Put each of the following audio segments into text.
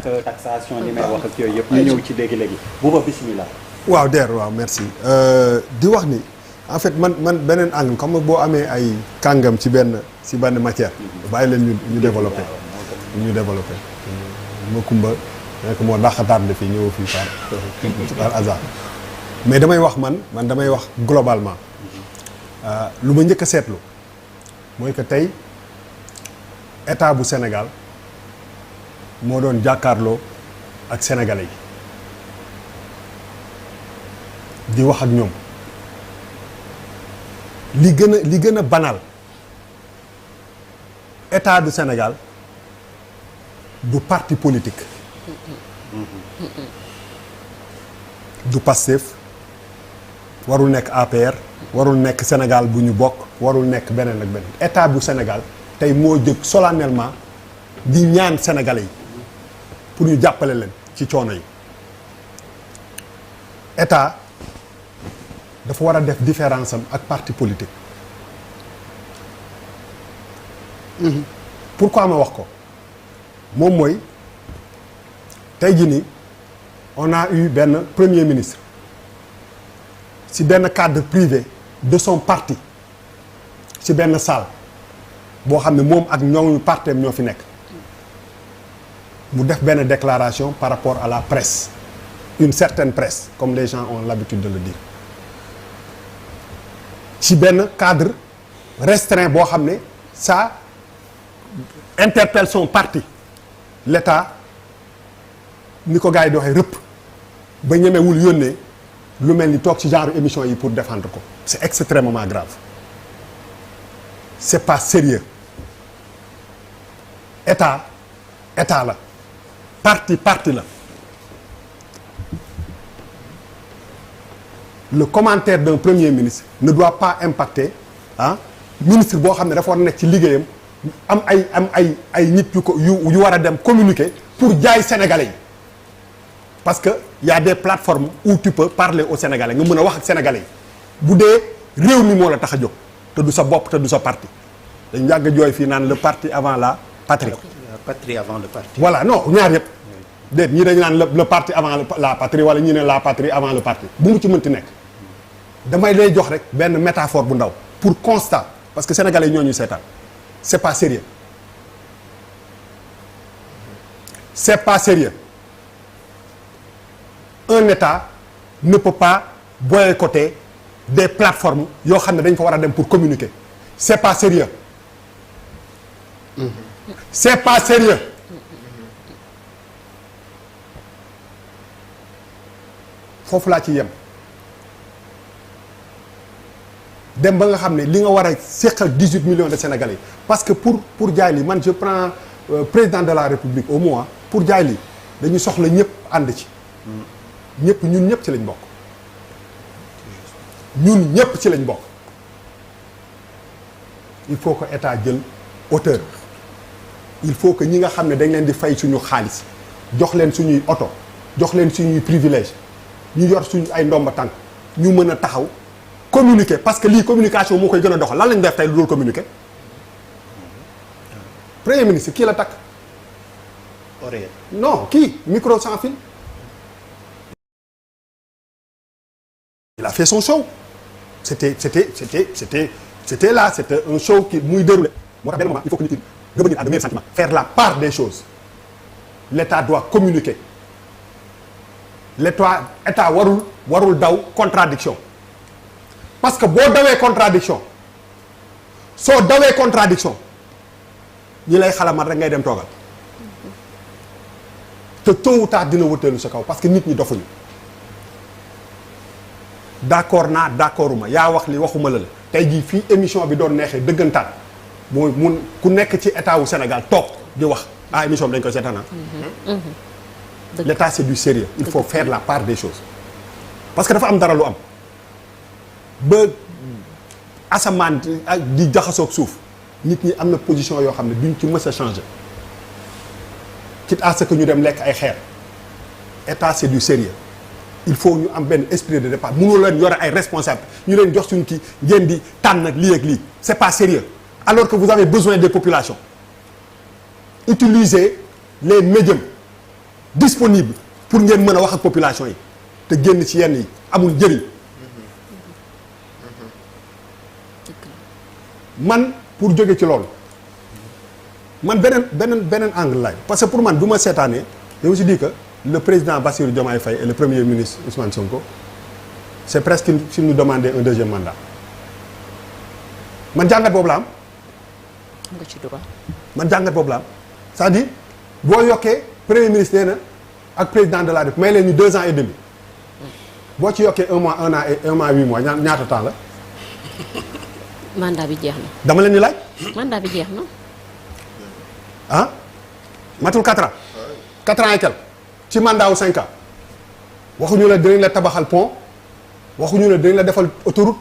ak taxation li may wax ak yooyu yëpp ñu ñëw ci léegi-léegi Bouba bismillah. waaw Der waaw merci di wax ni en fait man beneen angle comme boo amee ay kàngam ci benn matière bàyyi leen ñu développé ma kumba nekk moo dàqataar de fii ñëw fii par hasard mais damay wax man damay wax globalement lu ma njëkk a seetlu mooy que tey état bu Sénégal moo doon jàkkaarloo ak sénégalais yi di wax ak ñoom li gën a banal état du Sénégal du parti politique du Pastef warul nekk APR warul nekk Sénégal bu ñu bokk warul nekk beneen ak beneen état bu Sénégal tey moo jóg solennellement di ñaan sénégalais yi pour ñu jàppale leen ci coono yi état dafa war a def différence am ak parti politique. Pourquoi ma wax ko moom mooy tey jii nii on a eu benn premier ministre ci benn cadre privé de son parti ci benn salle boo xam ne moom ak ñooñu parteem ñoo fi nekk mu def benn déclaration par rapport à la presse une certaine presse comme les gens ont l'habitude de le dire ci benn cadre restreint boo xam ne ça interpelle son parti l'État ni ko gars yi di waxee rëpp ba ñemewul yónnee lu mel ni toog ci genre émission yi pour défendre ko c'est extrêmement grave c'est pas sérieux état la parti la le commentaire d'un premier ministre ne doit pas impacter ministre boo xam ne dafa war a nekk ci liggéeyam am ay nit yu war a dem communiquer pour jaay sénégalais yi parce que y a des plateformes où tu peux parler aux sénégalais nga mën a wax ak sénégalais yi bu dee réew mi moo la tax a jóg te du sa bopp te du sa parti dañ yàgg a jooy fii naan le parti avant la patrie. La patrie avant le parti. voilà non ñaar yëpp déet ñii dañu naan le parti avant la patrie wala ñii ne la patrie avant le parti bu mu ci mënti nekk damay lay jox rek benn métaphore bu ndaw pour constat parce que sénégalais yi ñoo ñuy seetaan c'est pas sérieux un État ne peut pas boycotter des plateformes yoo xam ne dañ fa war a dem pour communiquer c'est pas sérieux c'est pas sérieux foofu laa ci yem dem ba nga xam ne li nga war a séq ak 18 millions de Sénégalais parce que pour jaay li man je prends président de la République au moins pour jaay li dañu soxla ñëpp ànd ci ñun ñëpp ci lañ bokk il faut que état jël hauteur il faut que ñi nga xam ne dañ leen di fay suñu xaalis jox leen suñuy oto jox leen suñuy privilège ñu yor suñu ay ndomba tànk ñu mën a taxaw communiquer parce que lii communication moo koy gën a doxal lan lañ def tey lu dul communiquer premier ministre kii la takk non kii micro sans fil il a fait son show c'était là c'était un show qui muy déroulé moo tax benn moment il faut que nit ñi revenir à de meilleurs sentiments faire la part des choses l'État doit communiquer état warul daw contradiction parce que boo dawee contradiction ñi lay xalamat rek ngay dem toogal te tôt ou tard dina wëteelu sa kaw parce que nit ñi dofuñu d'accorduma yaa wax li waxuma la tey jii fii émission bi doon neexee dëggantaan mooy mun ku nekk ci état wu Sénégal toog di wax émission bi dañ koy seetaan l'état c'est du sérieux il faut faire la part des choses parce que dafa am dara lu am ba asamaan di jaxasoog suuf nit ñi am na position yoo xam ne duñ ci mës a changer quitte à ce que ñu dem lekk ay xeer état c'est du sérieux il faut ñu am benn esprit de départ mënoo leen yore ay responsable ñu leen jox suñu kii ngeen di tànn nag lii ak lii c'est pas sérieux alors que vous avez besoin des populations utilisez les médiums disponible pour ngeen mën a wax ak population yi te génn ci yenn yi amul njëriñ. man pour jóge ci loolu man beneen angle laay parce que pour man bu ma seetaanee je me suis dit que le président Bassirou Diomaye Faye et le premier ministre Ousmane Sonko c'est presque s'ils nous demandaient un deuxième mandat man jàngat boobu la am. nga ci droit. man jàngat boobu la am c'est-à-dire boo yokkee premier ministre nee na ak président de la République may leen ñu 2 ans et demi boo ci yokkee 1 mois 1 an et 1 mois 8 mois ñaata temps la. mandat bi jeex na. dama leen di laaj. mandat bi jeex na. ah matul 4 ans. 4 ans et quelques ci mandat wu 5 ans waxuñu la dinañ la tabaxal pont waxuñu la dinañ la defal autoroute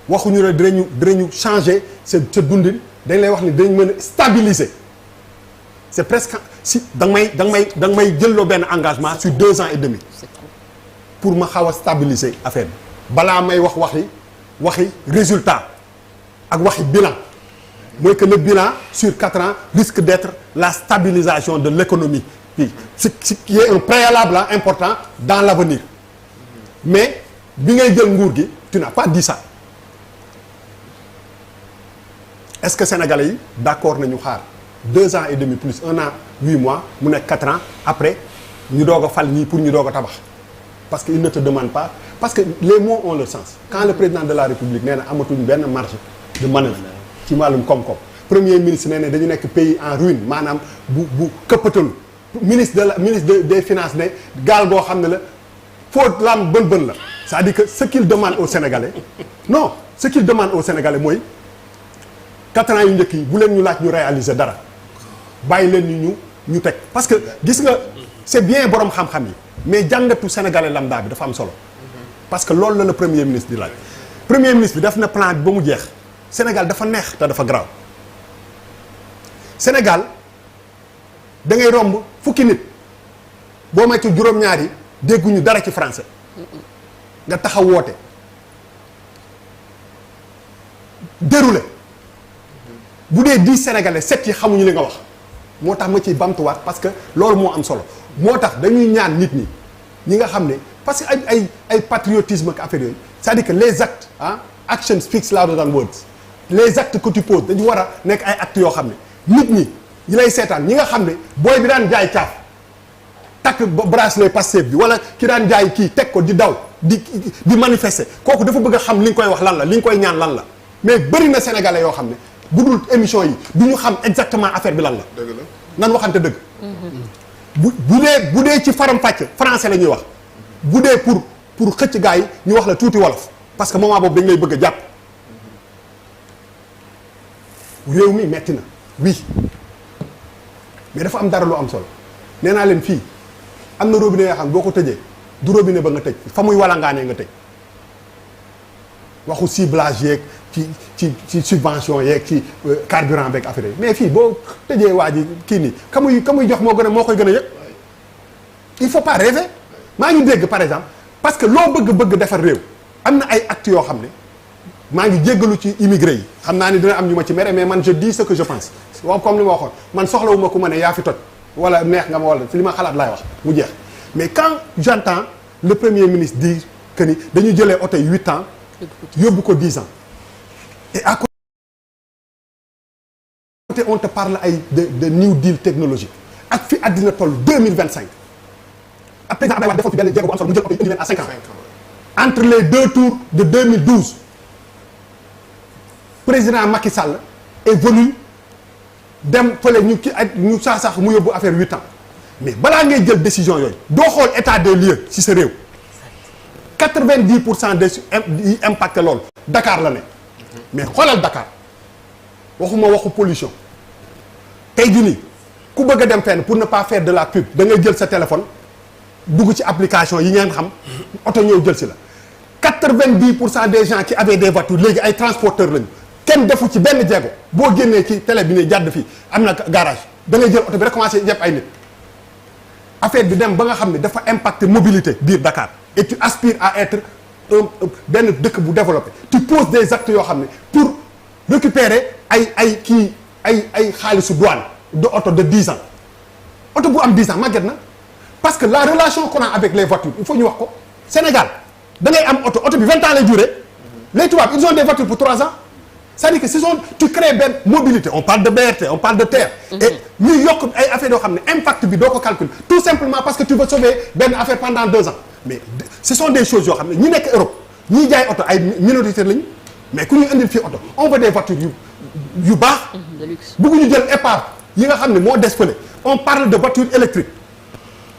waxuñu la dinañu changer sa dundin dañ lay wax ni dinañ mën a stabiliser c'est presque si da nga may jëlloo benn engagement sur 2 ans et demi pour ma xaw a stabiliser affaire bi balaa may waxi résultat ak waxi bilan mooy que le bilan sur 4 ans risque d'être la stabilisation de l'économie ce qui est un préalable important dans l'avenir mais bi ngay jël nguur gi tu n'as pas dit ça est-ce que sénégalais yi d'accord nañu xaar 2 ans et demi plus 1 an 8 mois mu nekk 4 ans après ñu doog a fal ñii pour ñu doog a tabax parce que il ne te demande pas parce que les mots ont leur sens quand le président de la République nee na amatuñ benn marge de manœuvre ci wàllum koom-koom premier ministre nee na dañu nekk pays en ruine maanaam bu këppatalu ministre des finances ne gaal goo xam ne la foo lam bën la c'est-à-dire que ce qu'il demande aux Sénégalais non ce qu'il demande aux Sénégalais mooy 4 ans yu njëkk yi bu leen ñu laaj ñu réaliser dara bàyyi leen ñu teg parce que gis nga c'est bien borom xam-xam yi mais jàngatu sénégalais lambda bi dafa am solo parce que loolu la premier ministre di laaj premier ministre bi def na plan bi ba mu jeex Sénégal dafa neex te dafa garaaw Sénégal da ngay romb fukki nit boo may ci juróom-ñaar yi dégguñu dara ci français nga taxaw woote déroulé bu dee 10 sénégalais 7 yi xamuñu li nga wax moo tax ma ciy bamtuwaat parce que loolu moo am solo moo tax dañuy ñaan nit ñi nga xam ne parce que ay patriotisme ak affaire yooyu c'est-à-dire que les actes action speaks louder than words les actes que tu poses dañu war a nekk ay actes yoo xam ne nit ñi lay seetaan ñi nga xam ne booy bi daan jaay caaf takk bracelet Pastef bi wala ki daan jaay kii teg ko di daw di manifester kooku dafa bëgg a xam li nga koy wax lan la li nga koy ñaan lan la mais bëri na sénégalais yoo xam ne bu dul émission yi du ñu xam exactement affaire bi lan la. dëgg la nan waxante dëgg. bu dee ci faram-fàcce français la ñuy wax bu dee pour xëcc gars yi ñu wax la tuuti wolof parce que moment boobu dañ lay bëgg a jàpp réew mi metti na oui mais dafa am dara lu am solo nee naa leen fii am na robinet yoo xam boo ko tëjee du robinet ba nga tëj fa muy walangaanee nga tëj waxu ciblage yeeg ci subvention yeeg ci carburant beeg affaire yi mais fii boo tëjee waa ji kii nii ka muy jox moo koy gën a yëg il faut pas rêver maa ngi dégg par exemple parce que loo bëgg defar réew am na ay actes yoo xam ne maa ngi jéggalu ci immigré yi xam naa ni dina am ñu ma ci mere mais man je dis ce que je pense waaw comme li ma waxoon man soxlawuma ku ma ne yaa fi toj wala neex nga ma wala si li ma xalaat laay wax mu jeex mais quand j'entends le premier ministre dire que ni dañu jëlee oto yi 8 ans yóbbu ko 10 ans et à côté on te parle ay de new deal technologique ak fi àddina toll 2025 ak président Abdoulaye Wade defoon fi benn jéego bu am solo mu jël oto yi indi leen à 5 ans entre les 2 tours de 2012 président Macky Sall est venu dem fële ñu sax mu yóbbu affaire 8 ans mais balaa ngay jël décision yooyu doo xool état des lieux ci sa réew 90% des yi impacté loolu Dakar la ne mais xoolal Dakar waxuma waxu pollution tey jii nii ku bëgg a dem fenn pour ne pas faire de la pub da ngay jël sa téléphone dugg ci application yi ngeen xam oto ñëw jël si la 90% des gens qui avaient des voitures léegi ay transporteurs lañu kenn defu ci benn jéego boo génnee ci télé bi ne jàdd fii am na garage da ngay jël oto bi rek commencé yëpp ay nit affaire bi dem ba nga xam ne dafa impacter mobilité biir Dakar et tu aspires à être benn dëkk bu développé tu poses des actes yoo xam ne pour récupérer ay xaalisu douane de oto de 10 ans oto bu am 10 ans màgget na parce que la relation qu'on a avec les voitures il faut ñu wax ko Sénégal da ngay am oto bi 20 ans lay durer les tubaab ils ont des voitures pour 3 ans c'est-à-dire que tu crées benn mobilité on parle de BRT on parle de terre et ñuy yokk ay affaires yoo xam ne impact bi doo ko calculer tout simplement parce que tu veux sauver benn affaire pendant 2 ans mais ce sont des choses yoo xam ne ñi nekk Europe ñiy jaay oto ay minoritaires lañu mais ku ñuy indil fii oto on veut des voitures yu baax de luxe. bëgguñu jël épave yi nga xam ne moo des fële on parle de voiture électrique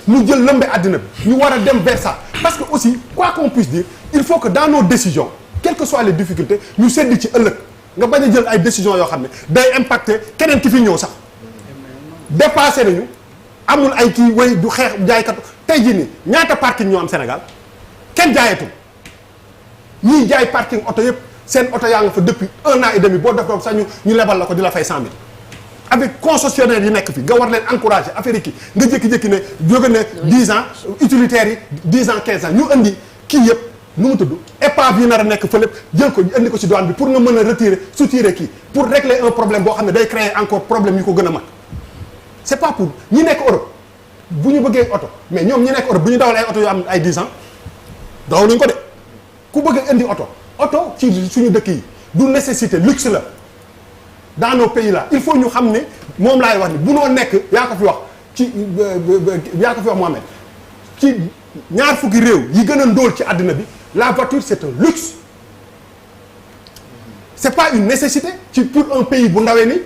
ñu jël lëmbe àddina bi ñu war a dem vers ça parce que aussi quoi qu'on puisse dire il faut que dans nos décisions quelles que soient les difficultés ñu seddi ci ëllëg nga bañ a jël ay décisions yoo xam ne day impacter keneen ki fi ñëw sax dépassé nañu amul ay kii way du xeex jaaykat tey jii nii ñaata parking ñoo am Sénégal kenn jaayatul ñiy jaay parking oto yëpp seen oto yaa nga fa depuis 1 an et demi boo def sax ñu lebal la ko di la fay 100 000 avec concessionnaire yi nekk fi nga war leen encourager affaire yi kii nga jékki-jékki ne jóge ne 10 ans utilitaires yi 10 ans 15 ans ñu indi kii yëpp nu mu tudd épave yi nar a nekk fa lépp jël ko indi ko ci douane bi pour nga mën a retirer soutirer kii pour régler un problème boo xam ne day créer encore problème yu ko gën a mag c'est pas pour ñi nekk Europe bu ñu bëggee oto mais ñoom ñi nekk Europe bu ñu dawal ay oto yoo am ay 10 ans daw nañ ko de ku bëgg a indi oto ci suñu dëkk yi du nécessité luxe la dans nos pays là il faut ñu xam ne moom laay wax ni bu noo nekk yaa ko fi wax ci Mohamed ci ñaar fukki réew yi gën a ndóol ci àddina bi la voiture c'est un luxe c'est pas une nécessité pour un pays bu ndawee ni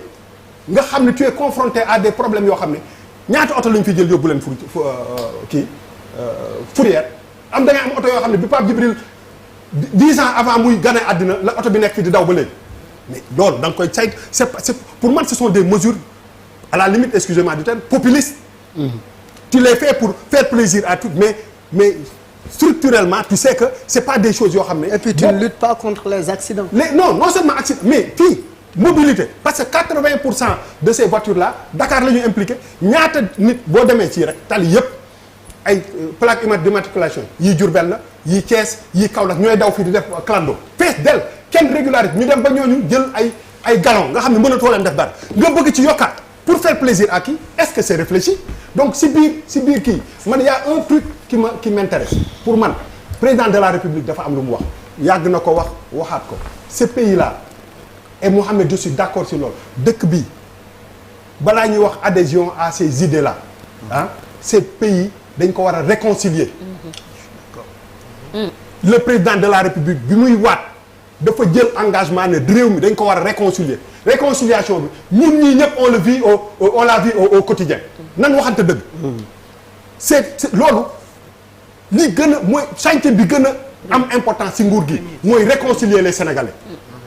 nga xam ne tu es confronté à des problèmes yoo xam ne ñaata oto lañ fi jël yóbbu leen fourrière am da ngay am oto yoo xam ne bi Pape Djibril 10 ans avant muy gane àddina la oto bi nekk fi di daw ba léegi mais loolu da nga koy saytu c'est pour man ce sont des mesures à la limite excusez-moi du terme populistes. Tu les fais pour faire plaisir à tous mais structurellement tu sais que c'est pas des choses yoo xam ne. Et puis tu ne luttes pas contre les accidents. Non seulement accident mais fii mobilité parce que 80% de ces voitures là Dakar la ñu impliqué ñaata nit boo demee ci rek tali yëpp ay plaque d'immatriculation yii Diourbel la yii Thiès yii Kaolack ñooy daw fii di def clando fees del kenn régularité ñu dem ba ñooñu jël ay galon nga xam ne mënatoo leen def dara nga bëgg ci yokkaat pour faire plaisir à qui est-ce que c'est réfléchi donc si biir kii man y a un truc qui m'intéresse pour man président de la République dafa am lu mu wax yàgg na ko waxaat ko ce pays là et Mohamed je suis d'accord sur loolu dëkk bi balaa ñuy wax adhésion à ces idées là ces pays dañ ko war a réconcilier le président de la République bi muy waat dafa jël engagement ne réew mi dañ ko war a réconcilier réconciliation bi ñun ñii ñëpp on la vit au quotidien nan waxante dëgg c'est loolu li gën a mooy chantier bi gën a am importance ci nguur gi mooy réconcilier les Sénégalais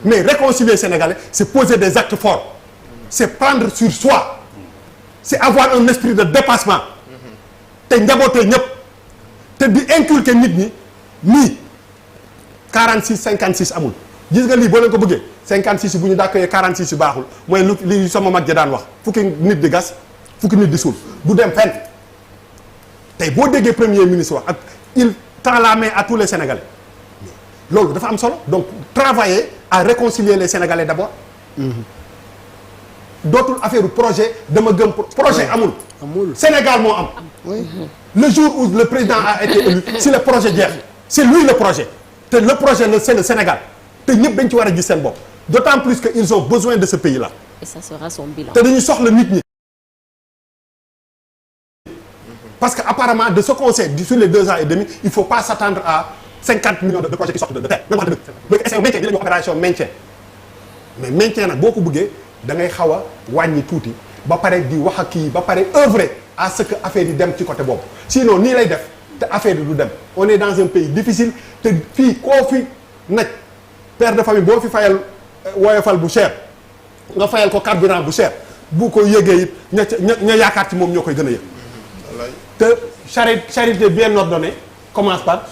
mais réconcilier les Sénégalais c'est poser des actes forts c'est prendre sur soi c'est avoir un esprit de dépassement te njabootee ñëpp te di inculquer nit ñi nii 46 56 amul gis nga lii boo leen ko bëggee 56 bu ñu dàkkee 46 yu baaxul mooy li sama mag ja daan wax fukki nit di gas fukki nit di suul du dem fenn tey boo déggee premier ministre wax ak il tend la main à tous les Sénégalais loolu dafa am solo donc travailler à réconcilier les Sénégalais d'abord dootul affaire projet dama gëm projet amul Sénégal moo am le jour où le président a été élu si le projet jeex c'est lui le projet te le projet c'est le Sénégal te ñëpp dañ ci war a gis seen bopp d'autant plus que ils ont besoin de ce pays là et ça sera son bilan. te dañuy soxla nit ñi parce que apparemment de ce qu'on sait sur les 2 ans et demi il faut pas s'attendre à 50 millions de projets qui sortent de terre même wax dëgg c'est maintien bi la ñu wax opération maintien mais maintien nag boo ko bëggee da ngay xaw a wàññi tuuti ba pare di wax ak kii ba pare œuvrer à ce que affaire yi dem ci côté boobu sinon nii lay def te affaire yi du dem on est dans un pays difficile te fii koo fi naj père de famille boo fi fayal woyofal bu cher nga fayal ko carburant bu cher bu ko yëgee it ña yaakaar ci moom ñoo koy gën a yëg te charité bien ordonnée commence par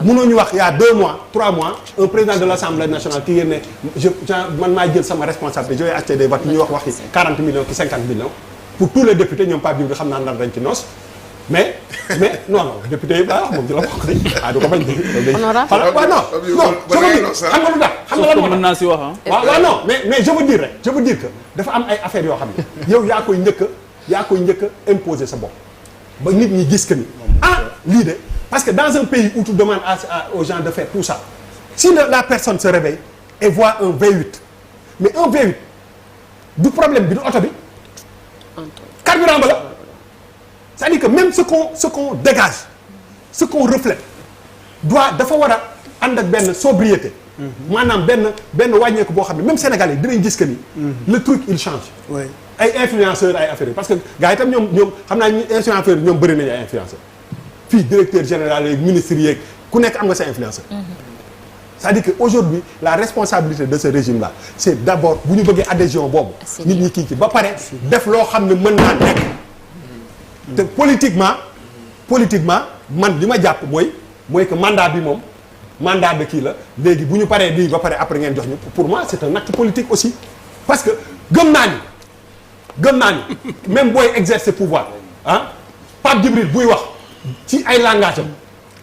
mënoo ñu wax il y a 2 mois 3 mois un président de l'Assemblée nationale ki ngeen ne man maa jël sama responsabilité je vais acheter des voitures ñu waxi 40 millions ki 50 millions pour tous les députés ñoom Pape Djibril xam naa ndar dañ ci noos mais non député yëpp daa wax moom ci la bokk dañ du ko bañ honorable waaw non xam nga lu tax xam nga lan moo mën naa si wax waaw non mais je veux dire que dafa am ay affaires yoo xam ne yow yaa koy njëkk a imposer sa bopp ba nit ñi gis que ni lii de parce que dans un pays où tu demandes aux gens de faire tout ça si la personne se réveille et voit un V8 mais un V8 du problème bi du oto bi carburant ba la c'est-à-dire que même ce qu'on dégage ce qu'on reflète dafa war a ànd ak benn sobriété maanaam benn wàññeeku boo xam ne même Sénégalais dinañ gis que ni le truc il change ay influenceurs ay affaires parce que gars yi tam ñoom xam naa ñu influenceurs ñoom bëri nañu ay influenceurs fii directeur général yeeg ministre yeeg ku nekk am nga sa influenceur c'est-à-dire que aujourd'hui la responsabilité de ce régime là c'est d'abord bu ñu bëggee adhésion boobu nit ñi kii ci ba pare def loo xam ne mën naa nekk te politiquement man li ma jàpp mooy que mandat bi moom mandat de kii la léegi bu ñu paree lii ba pare après ngeen jox ñu pour moi c'est un acte politique aussi parce que gëm naa ni même booy exercer pouvoir Pape Djibril buy wax ci ay langage am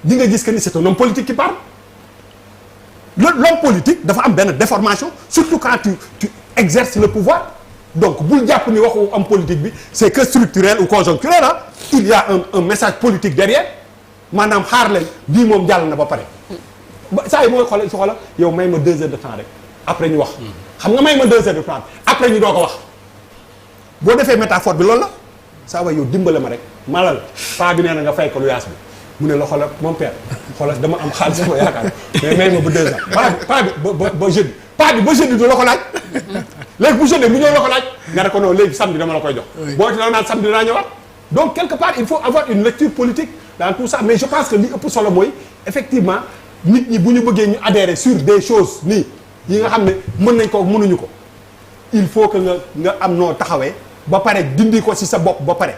di nga gis que ni c'est un homme politique qui parle l'homme politique dafa am benn déformation surtout quand tu exerces le pouvoir donc bul jàpp ni waxu am politique bi c'est que structurel ou conjoncturel il y a un message politique derrière maanaam xaar leen bii moom jàll na ba pare saa yi mooy xoolal yow may ma 2 heures de temps rek après ñu wax xam nga may ma 2 heures de temps après ñu doo ko wax boo defee métaphore bi loolu la saa waay yow dimbale ma rek malal paa bi nee na nga fay ko lu yaas bi mu ne la xoolal mon père xoolal dama am xaalis ma yaakaar mais may ma ba 2 ans paa bi ba jeudi paa bi ba jeudi du la ko laaj léegi bu jeudi mu ñëw la ko laaj nga ne ko non léegi samedi dama la koy jox boo ci la naan samedi dinaa ñëwaat donc quelque part il faut avoir une lecture politique dans tout ça mais je pense que li ëpp solo mooy effectivement nit ñi bu ñu bëggee ñu adhérer sur des choses nii yi nga xam ne mën nañ ko mënuñu ko il faut que nga am noo taxawee ba pare dindi ko ci sa bopp ba pare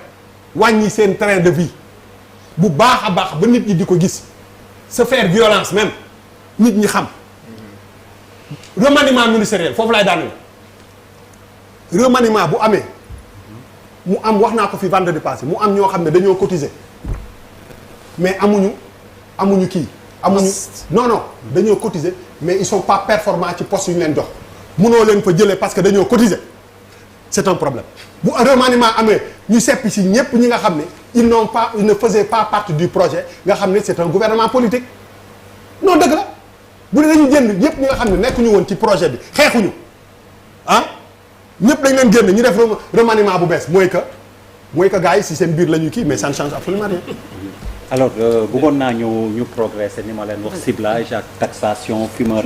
wàññi seen train de vie bu baax a baax ba nit ñi di ko gis se faire violence même nit ñi xam remaniement ministériel foofu laay daanaka remaniement bu amee mu am wax naa ko fi vendredi passé mu am ñoo xam ne dañoo cotiser mais amuñu kii. non dañoo cotiser mais ils sont pas performants ci poste yu ñu leen jox mënoo leen fa jëlee parce que dañoo cotiser c'est un problème bu remaniement amee ñu seppi ci ñépp ñi nga xam ne ils ne faisaient pas partie du projet nga xam ne c'est un gouvernement politique non dëgg la bu dee dañu jënd ñépp ñi nga xam ne nekkuñu woon ci projet bi xeexuñu ñépp dañ leen génn ñu def remaniement bu bees mooy que gars yi ci seen biir la ñu kii mais ça ne change absolument rien. alors bëggoon naa ñu progresser ni ma leen wax ciblage ak taxation fumeur